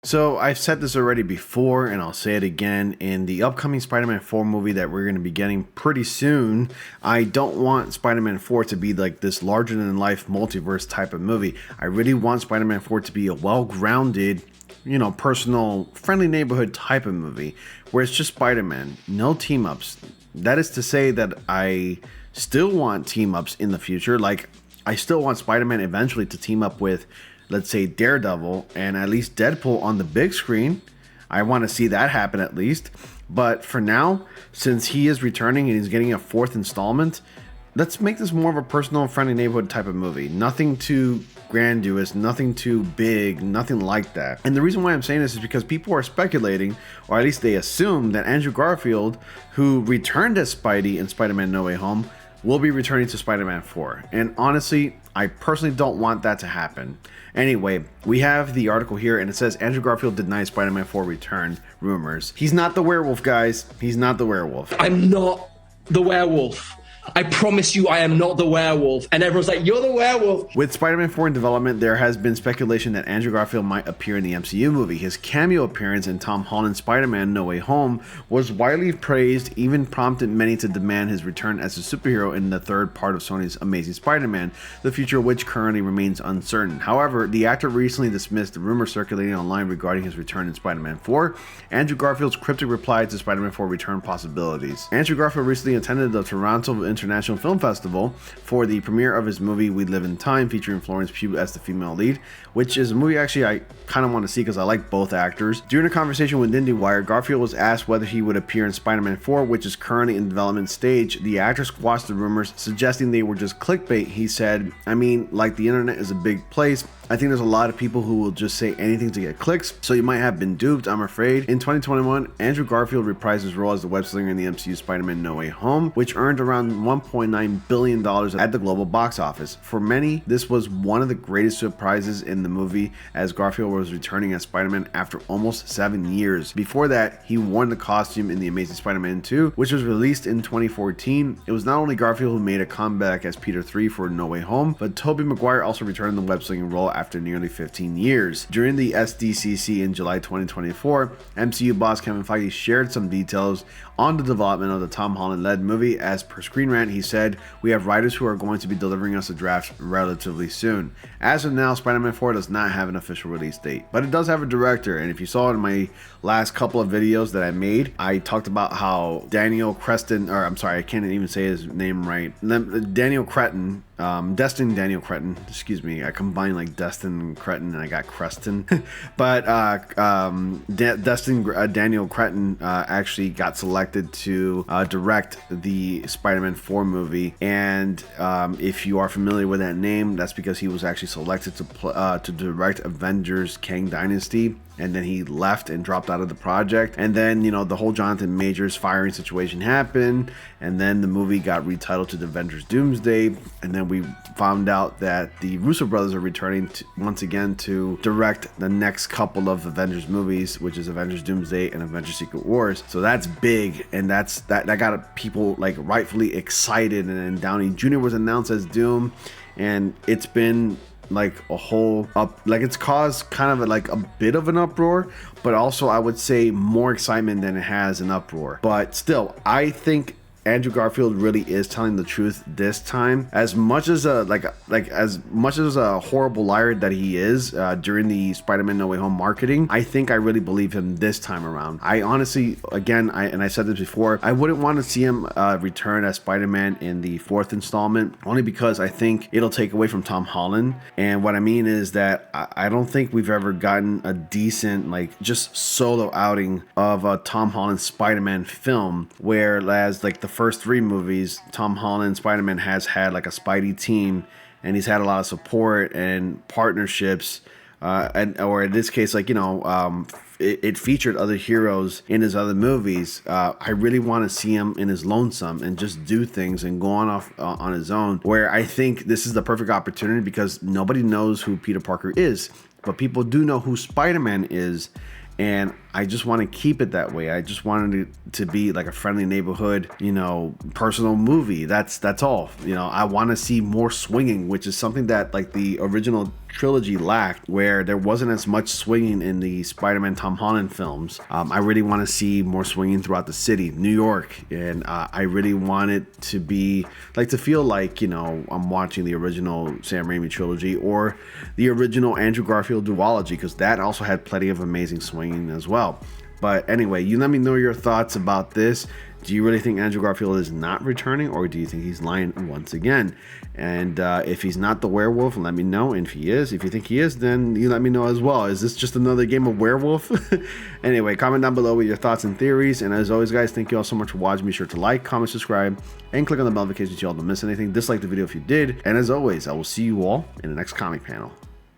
So I've said this already before and I'll say it again. In the upcoming Spider-Man 4 movie that we're going to be getting pretty soon, I don't want Spider-Man 4 to be like this larger than life multiverse type of movie. I really want Spider-Man 4 to be a well-grounded, personal, friendly neighborhood type of movie where it's just Spider-Man, no team-ups. That is to say that I still want team-ups in the future. Like, I still want Spider-Man eventually to team up with, let's say, Daredevil and at least Deadpool on the big screen. I want to see that happen at least. But for now, since he is returning and he's getting a fourth installment, let's make this more of a personal, friendly neighborhood type of movie. Nothing too grandiose, nothing too big, nothing like that. And the reason why I'm saying this is because people are speculating, or at least they assume, that Andrew Garfield, who returned as Spidey in Spider-Man No Way Home, will be returning to Spider-Man 4. And honestly, I personally don't want that to happen. Anyway, we have the article here and it says Andrew Garfield denies Spider-Man 4 return rumors. He's not the werewolf, guys. He's not the werewolf. I'm not the werewolf. I promise you I am not the werewolf. And everyone's like, you're the werewolf. With Spider-Man 4 in development, there has been speculation that Andrew Garfield might appear in the MCU movie. His cameo appearance in Tom Holland's Spider-Man No Way Home was widely praised, even prompted many to demand his return as a superhero in the third part of Sony's Amazing Spider-Man, the future of which currently remains uncertain. However, the actor recently dismissed the rumors circulating online regarding his return in Spider-Man 4, Andrew Garfield's cryptic reply to Spider-Man 4 return possibilities. Andrew Garfield recently attended the Toronto International Film Festival for the premiere of his movie We Live in Time, featuring Florence Pugh as the female lead, which is a movie actually I kind of want to see because I like both actors. During a conversation with IndieWire, Garfield was asked whether he would appear in Spider-Man 4, which is currently in development stage. The actor squashed the rumors, suggesting they were just clickbait. He said, I mean, like, the internet is a big place. I think there's a lot of people who will just say anything to get clicks, so you might have been duped, I'm afraid. In 2021, Andrew Garfield reprised his role as the web slinger in the MCU Spider-Man No Way Home, which earned around $1.9 billion at the global box office. For many, this was one of the greatest surprises in the movie, as Garfield was returning as Spider-Man after almost 7 years. Before that, he worn the costume in The Amazing Spider-Man 2, which was released in 2014. It was not only Garfield who made a comeback as Peter 3 for No Way Home, but Tobey Maguire also returned the web slinging role after nearly 15 years. During the SDCC in July 2024, MCU boss Kevin Feige shared some details on the development of the Tom Holland-led movie. As per Screen Rant, he said, "We have writers who are going to be delivering us a draft relatively soon. As of now, Spider-Man 4 does not have an official release date, but it does have a director." And if you saw in my last couple of videos that I made, I talked about how Daniel Creston, or I'm sorry, I can't even say his name right, Daniel Cretton, Destin Daniel Cretton, excuse me, I combined like Destin Cretton and I got Creston, but Destin Daniel Cretton actually got selected to direct the Spider-Man 4 movie, and if you are familiar with that name, that's because he was actually selected to direct Avengers Kang Dynasty, and then he left and dropped out of the project. And then, the whole Jonathan Majors firing situation happened, and then the movie got retitled to The Avengers Doomsday, and then we found out that the Russo brothers are returning once again to direct the next couple of Avengers movies, which is Avengers Doomsday and Avengers Secret Wars. So that's big, and that got people like rightfully excited. And then Downey Jr. was announced as Doom, and it's been like a whole up, like it's caused kind of like a bit of an uproar, but also I would say more excitement than it has an uproar. But still, I think Andrew Garfield really is telling the truth this time. As much as a as much as a horrible liar that he is during the Spider-Man No Way Home marketing, I think I really believe him this time around. I honestly, again, I said this before, I wouldn't want to see him return as Spider-Man in the fourth installment, only because I think it'll take away from Tom Holland. And what I mean is that I don't think we've ever gotten a decent, like, just solo outing of a Tom Holland Spider-Man film, whereas like the first three movies, Tom Holland Spider-Man has had like a Spidey team, and he's had a lot of support and partnerships, or in this case, like, it featured other heroes in his other movies. I really want to see him in his lonesome and just do things and go on his own, where I think this is the perfect opportunity, because nobody knows who Peter Parker is, but people do know who Spider-Man is. And I just want to keep it that way. I just wanted it to be like a friendly neighborhood, you know, personal movie. That's all. You know, I want to see more swinging, which is something that like the original trilogy lacked, where there wasn't as much swinging in the Spider-Man Tom Holland films. I really want to see more swinging throughout the city, New York, and I really want it to be like, to feel like, you know, I'm watching the original Sam Raimi trilogy or the original Andrew Garfield duology, because that also had plenty of amazing swinging as well. But anyway, you let me know your thoughts about this. Do you really think Andrew Garfield is not returning, or do you think he's lying once again? And if he's not the werewolf, let me know. And if he is, if you think he is, then you let me know as well. Is this just another game of werewolf? Anyway, comment down below with your thoughts and theories. And as always, guys, thank you all so much for watching. Be sure to like, comment, subscribe, and click on the bell notifications so you all don't miss anything. Dislike the video if you did. And as always, I will see you all in the next comic panel.